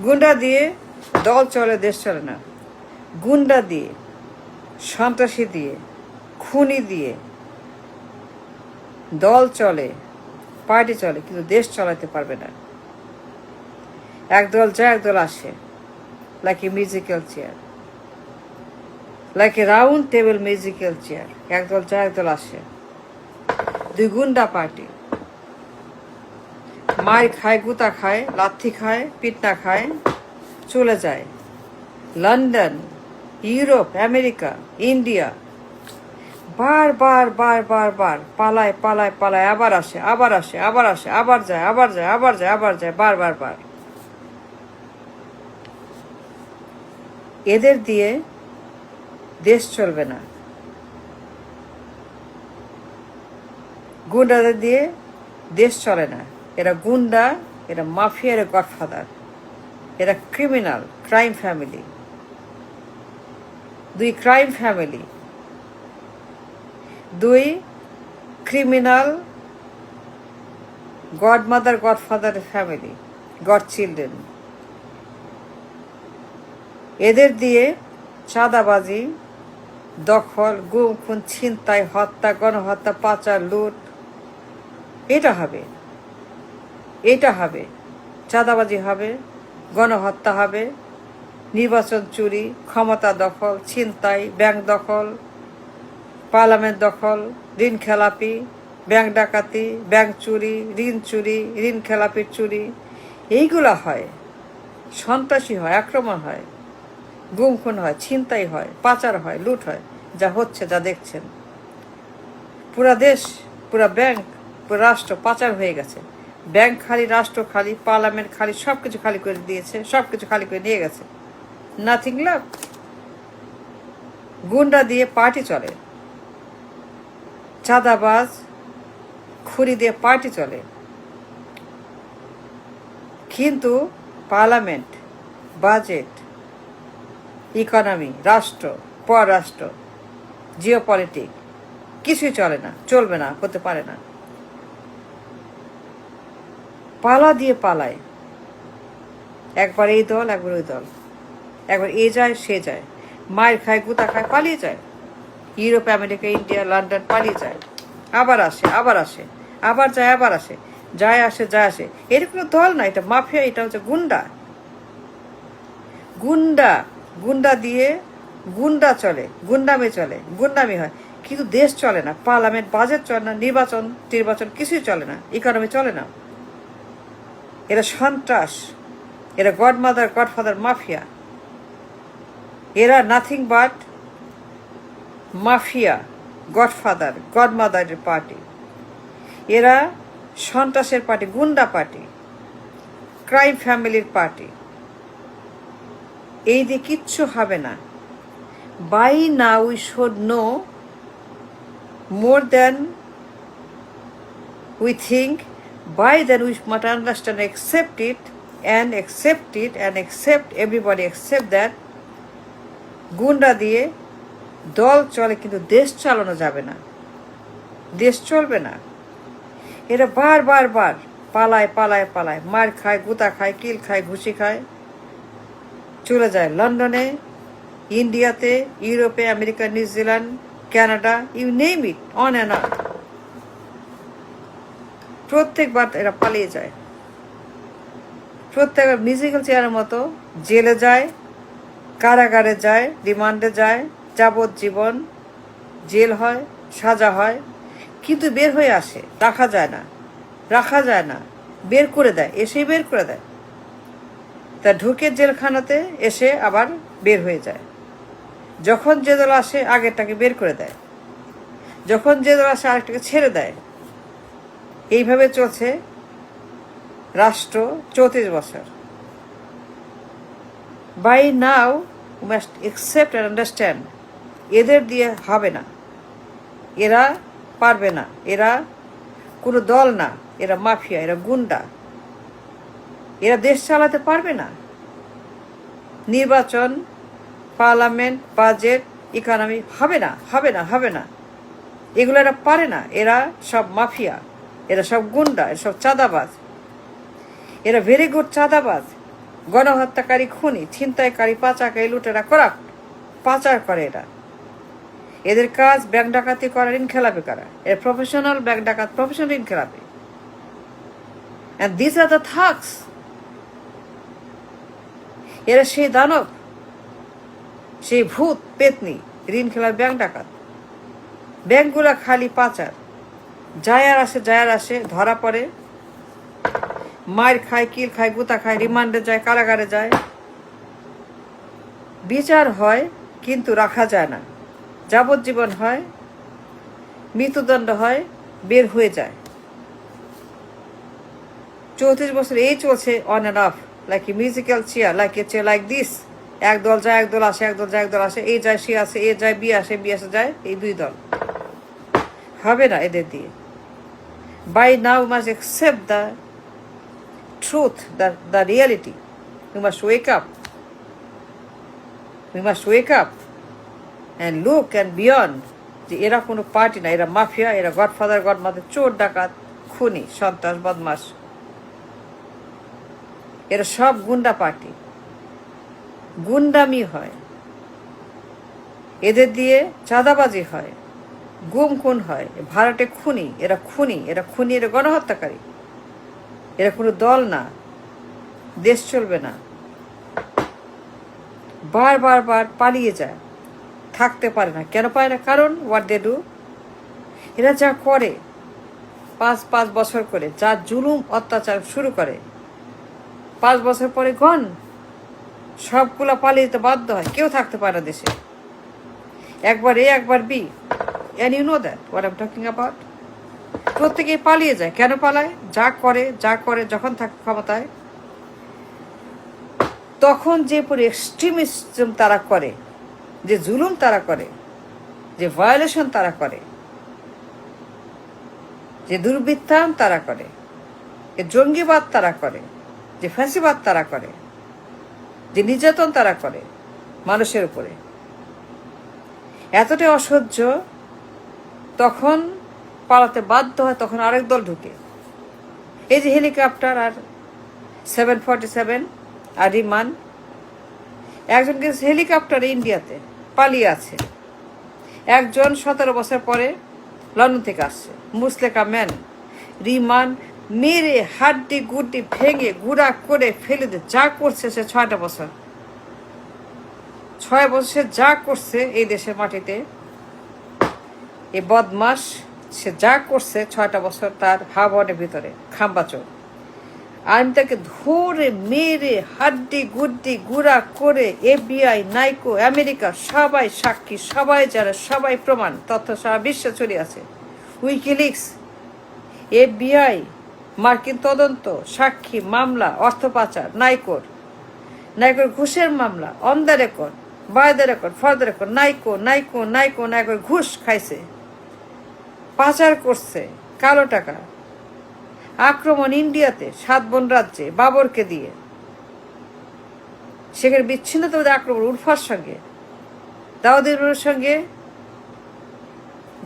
গুন্ডা দিয়ে দল চলে, দেশ চলে না। গুন্ডা দিয়ে, সন্ত্রাসী দিয়ে, খুনি দিয়ে দল চলে, পার্টি চলে, কিন্তু দেশ চালাতে পারবে না। একদল যায়, একদল আসে, like a musical chair, like a round table musical chair. একদল যায়, একদল আসে। দুই গুন্ডা পার্টি মার খায়, গুতা খায়, লাথি খায়, পিটনা খায়, চলে যায় লন্ডন, ইউরোপ, আমেরিকা, ইন্ডিয়া। বার বার বার বার বার পালায় পালায় পালায়, আবার আসে, আবার আসে, আবার আসে, আবার যায়, আবার যায়, আবার যায়, আবার যায়, বার বার বার। এদের দিয়ে দেশ চলবে না। গুন্ডাদের দিয়ে দেশ চলে না। এরা গুন্ডা, এরা মাফিয়া, এরা গডফাদার, এরা ক্রিমিনাল, ক্রাইম ফ্যামিলি। দুই ক্রাইম ফ্যামিলি, দুই criminal godmother, godfather family, god children. এদের দিয়ে চাঁদাবাজি, দখল, গুম খুন, ছিনতাই, হত্যা, গণহত্যা, পাচার, লুট, এটা হবে, এটা হবে। চাঁদাবাজি হবে, গণহত্যা হবে, নির্বাচন চুরি, ক্ষমতা দখল, ছিনতাই, ব্যাংক দখল, পার্লামেন্ট দখল, ঋণ খেলাপি, ব্যাংক ডাকাতি, ব্যাংক চুরি, ঋণ খেলাপির চুরি, এইগুলো হয়। সন্ত্রাসী হয়, আক্রমণ হয়, গুম খুন হয়, ছিনতাই হয়, পাচার হয়, লুট হয়, যা হচ্ছে, যা দেখছেন। পুরা দেশ, পুরা ব্যাংক, পুরো রাষ্ট্র পাচার হয়ে গেছে। ব্যাংক খালি, রাষ্ট্র খালি, পার্লামেন্ট খালি, সব কিছু খালি করে দিয়েছে, সব কিছু খালি করে নিয়ে গেছে। নাথিং লাভ। গুন্ডা দিয়ে পার্টি চলে, চাঁদাবাজ খুরি দিয়ে পার্টি চলে, কিন্তু পার্লামেন্ট, বাজেট, ইকোনমি, রাষ্ট্র, পররাষ্ট্র, জিওপলিটিক কিছুই চলে না, চলবে না, হতে পারে না। পালা দিয়ে পালায়, একবার এই দল, একবার ওই দল, একবার এ যায়, সে যায়, মায়ের খায়, গুতা খায়, পালিয়ে যায়। ইউরোপ, আমেরিকা, ইন্ডিয়া, লন্ডন, পালিয়ে যায়, আবার আসে, আবার আসে, আবার যায়, আবার আসে, যায় আসে, যায় আসে। এর কোনো দল না, এটা মাফিয়া, এটা হচ্ছে গুন্ডা। গুন্ডা, গুন্ডা দিয়ে গুন্ডা চলে, গুন্ডামি চলে, গুন্ডামি হয়, কিন্তু দেশ চলে না। পার্লামেন্ট, বাজেট চলে না, নির্বাচন কিছুই চলে না, ইকোনমি চলে না। এরা সন্ত্রাস, এরা গডমাদার, গডফাদার, মাফিয়া। এরা নাথিং বাট মাফিয়া, গডফাদার, গডমাদারের পার্টি। এরা সন্ত্রাসের পার্টি, গুন্ডা পার্টি, ক্রাইম ফ্যামিলির পার্টি। এই দিয়ে কিচ্ছু হবে না। By now we should know more than we think. By then we must understand, accept it, and accept everybody accept that গুন্ডা দিয়ে দল চলে, কিন্তু দেশ চালানো যাবে না, দেশ চলবে না। এরা বার বার বার পালায় পালায় পালায়, মার খায়, গুতা খায়, কিল খায়, ঘুষি খায়, চলে যায় লন্ডনে, ইন্ডিয়াতে, ইউরোপে, America, New Zealand, Canada, you name it, on and on. প্রত্যেকবার এরা পালিয়ে যায়, প্রত্যেকবার মিউজিক্যাল চেয়ারের মতো জেলে যায়, কারাগারে যায়, রিমান্ডে যায়, যাবজ্জীবন জেল হয়, সাজা হয়, কিন্তু বের হয়ে আসে, রাখা যায় না, রাখা যায় না, বের করে দেয়, এসেই বের করে দেয়। তা ঢুকে জেলখানাতে এসে আবার বের হয়ে যায়। যখন যে দল আসে আগেরটাকে বের করে দেয়, যখন যে দল আসে আরেকটাকে ছেড়ে দেয়। এইভাবে চলছে রাষ্ট্র 34 বছর। By now must accept and understand, এদের দিয়ে হবে না, এরা পারবে না, এরা কোনো দল না, এরা মাফিয়া, এরা গুন্ডা, এরা দেশ চালাতে পারবে না। নির্বাচন, পার্লামেন্ট, বাজেট, ইকোনমি হবে না, হবে না, হবে না। এগুলো এরা পারে না। এরা সব মাফিয়া, এরা সব গুন্ডা, এরা সব চাঁদাবাজ, এরা ভেরি গুড চাঁদাবাজ, গণহত্যাকারী, খুনি, ছিনতাইকারী, পাচারকারী, লুটেরা, করাপ্ট, পাচার করে এরা। এদের কাজ ব্যাংক ডাকাতি করা, ঋণ খেলাপি করা। এর প্রফেশনাল ব্যাংক ডাকাত, প্রফেশনাল ঋণ খেলাপি। And these are the thugs. এরা সেই দানব, সেই ভূত পেতনি, ঋণ খেলার ব্যাংক ডাকাত। ব্যাংকগুলা খালি পাচার, যায় আর আসে, ধরা পড়ে, মার খায়, কিল খায়, গুতা খায়, রিমান্ডে যায়, কারাগারে যায়, বিচার হয় কিন্তু রাখা যায় না, যাবজ্জীবন হয়, মৃত্যুদণ্ড হয়, বের হয়ে যায়। 34 বছর এই চলছে on and of, like a musical chair, like this. এক দল যায়, এক দল আসে, এক দল যায়, এক দল আসে, এই যায়, সে আসে, এ যায়, বি আসে, বি আসে যায়, এই দুই দল। হবে না এদের দিয়ে। By now you must accept the truth, the reality. You must wake up, we must wake up and look and beyond, যে এরা কোনো পার্টি না, এরা মাফিয়া, এরা গডফাদার, গডমাদার, চোর, ডাকাত, খুনি, সন্ত্রাস, বদমাস। এরা সব গুন্ডা পার্টি, গুন্ডামি হয় এদের দিয়ে, চাঁদাবাজি হয়, গুম খুন হয়, ভাড়াটে খুনি, এরা খুনি, এরা গণহত্যাকারী। এরা কোনো দল না, দেশ চলবে না। বার পালিয়ে যায়, থাকতে পারে না। কেন পারে না? কারণ হোয়াট দে ডু, এরা যা করে 5 বছর করে, যা জুলুম অত্যাচার শুরু করে, 5 বছর পরে গন, সবগুলা পালিয়ে যেতে বাধ্য হয়, কেউ থাকতে পারে না দেশে। একবার এ, একবার B, and you know that what I'm talking about. প্রত্যেকেই পালিয়ে যায়। কেন পালায়? যা করে যখন থাকে ক্ষমতায়, তখন যে পুরো এক্সট্রিমিজম তারা করে, যে জুলুম তারা করে, যে ভায়োলেশন তারা করে, যে দুর্বৃত্তায়ন তারা করে, যে জঙ্গিবাদ তারা করে, যে ফ্যাসিবাদ তারা করে, যে নির্যাতন তারা করে মানুষের উপরে, এতটাই অসহ্য, তখন পালাতে বাধ্য হয়। তখন আরেক দল ঢুকে, এই যে হেলিকপ্টার আর 747 আর রিমান। একজনকে হেলিকপ্টারে ইন্ডিয়াতে পালিয়ে আছে, একজন 17 বছর পরে লন্ডন থেকে আসছে, মুসলেকা ম্যান। রিমান মেরে হাড্ডি গুড্ডি ভেঙে গুড়া করে ফেলে দিয়ে যা করছে সে 6টা বছর, 6 বছর সে যা করছে এই দেশের মাটিতে, এই বদমাস সে যা করছে 6টা বছর তার হাবনের ভিতরে, খাম্বাচোর। আমি তাকে ধরে মেরে হাড্ডি গুড্ডি গুড়া করে, FBI, নাইকো, আমেরিকা সবাই সাক্ষী, সবাই জানে, সবাই প্রমাণ, তথ্য সারা বিশ্বে ছড়িয়ে আছে। উইকিলিক্স, FBI, মার্কিন তদন্ত, সাক্ষী, মামলা, অর্থ পাচার, নাইকোর ঘুষের মামলা, on the record, by the record, for the record. নাইকোর ঘুষ খাইছে, পাচার করছে, কালো টাকা, আক্রমণ ইন্ডিয়াতে, 7 বোন রাজ্যে বাবরকে দিয়ে, সেখানে বিচ্ছিন্নতাবাদী আক্রমণ, উরফার সঙ্গে, দাউদ ইব্রাহিমের সঙ্গে,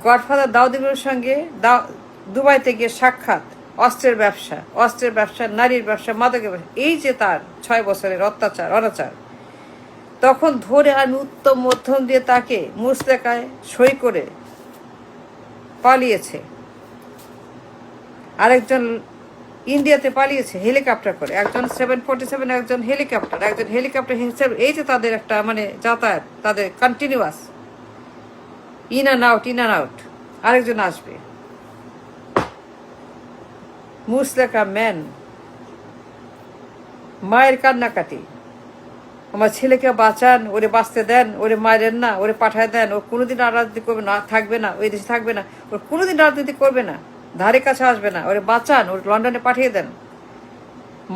গডফাদার দাউদ ইব্রাহিমের সঙ্গে দুবাইতে গিয়ে সাক্ষাৎ, অস্ত্রের ব্যবসা, নারীর ব্যবসা, মাদকের ব্যবসা। এই যে তার 6 বছরের অত্যাচার, অনাচার, তখন ধরে আমি উত্তম মধ্যম দিয়ে তাকে মুসলেকায় সই করে পালিয়েছে। আরেকজন ইন্ডিয়াতে পালিয়েছে হেলিকপ্টার করে, একজন 747, একজন হেলিকপ্টার। এই যে তাদের একটা মানে যাতায়াত, তাদের কন্টিনিউয়াস, ইন অ্যান্ড আউট। আরেকজন আসবে, মুসলেকা ম্যান। মায়ের কান্নাকাটি, আমার ছেলেকে বাঁচান, ওরে বাঁচতে দেন, ওরে মারেন না, ওরে পাঠায় দেন, ও কোনোদিন রাজনীতি করবে না, থাকবে না, ওই দেশে থাকবে না, ওর কোনোদিন রাজনীতি করবে না, ধারে কাছে আসবে না, ওরে বাঁচান, ওর লন্ডনে পাঠিয়ে দেন।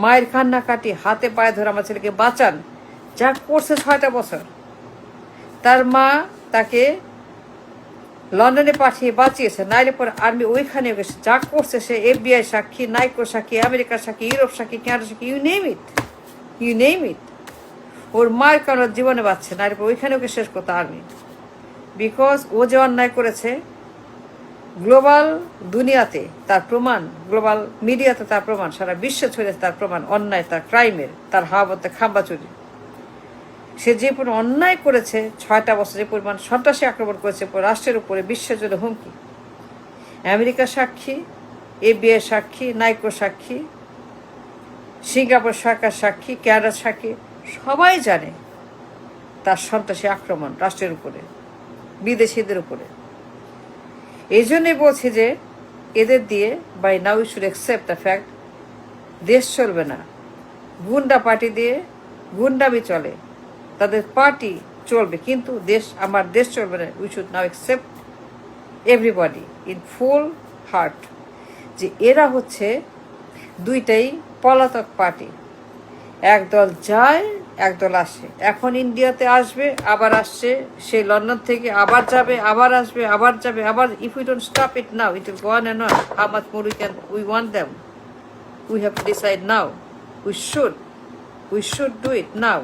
মায়ের কান্নাকাটি, হাতে পায়ে ধরে আমার ছেলেকে বাঁচান। যা করছে 6টা বছর, তার মা তাকে লন্ডনে পাঠিয়ে বাঁচিয়েছে, নাইলে পরে আর্মি ওইখানে গেছে। যা করছে সে FBI সাক্ষী, নাইকো সাক্ষী, আমেরিকার সাক্ষী, ইউরোপ সাক্ষী, কানাডা সাক্ষী, ইউ নেম ইট। ওর মায়ের কারণে জীবনে বাঁচছে, নাইলে পরে ওইখানে ওকে শেষ করতো আর্মি। বিকজ ও যে অন্যায় করেছে, গ্লোবাল দুনিয়াতে তার প্রমাণ, গ্লোবাল মিডিয়াতে তার প্রমাণ, সারা বিশ্বে ছড়িয়েছে তার প্রমাণ, অন্যায়, তার ক্রাইমের, তার হাওয়াতে খাম্বা চুরি। সে যে পরিমাণ অন্যায় করেছে, 6টা বছর যে পরিমাণ সন্ত্রাসী আক্রমণ করেছে রাষ্ট্রের উপরে, বিশ্বের জন্য হুমকি। আমেরিকা সাক্ষী, এফবিআই সাক্ষী, নাইকো সাক্ষী, সিঙ্গাপুর সরকার সাক্ষী, ক্যানাডার সাক্ষী, সবাই জানে তার সন্ত্রাসী আক্রমণ রাষ্ট্রের উপরে, বিদেশিদের উপরে। এই জন্যই বলছি যে এদের দিয়ে by now you should accept the fact দেশ চলবে না। গুন্ডা পার্টি দিয়ে গুন্ডামি চলে, তাদের পার্টি চলবে, কিন্তু আমার দেশ চলবে না। We should now accept everybody in full heart যে এরা হচ্ছে দুইটাই পলাতক পার্টি। একদল যায়, একদল আসে। এখন ইন্ডিয়াতে আসবে, আবার আসছে, সেই লন্ডন থেকে আবার যাবে, আবার আসবে, আবার যাবে, আবার। If we don't stop it now, it will go on and on. How much more we want them? We have to decide now. We should do it now.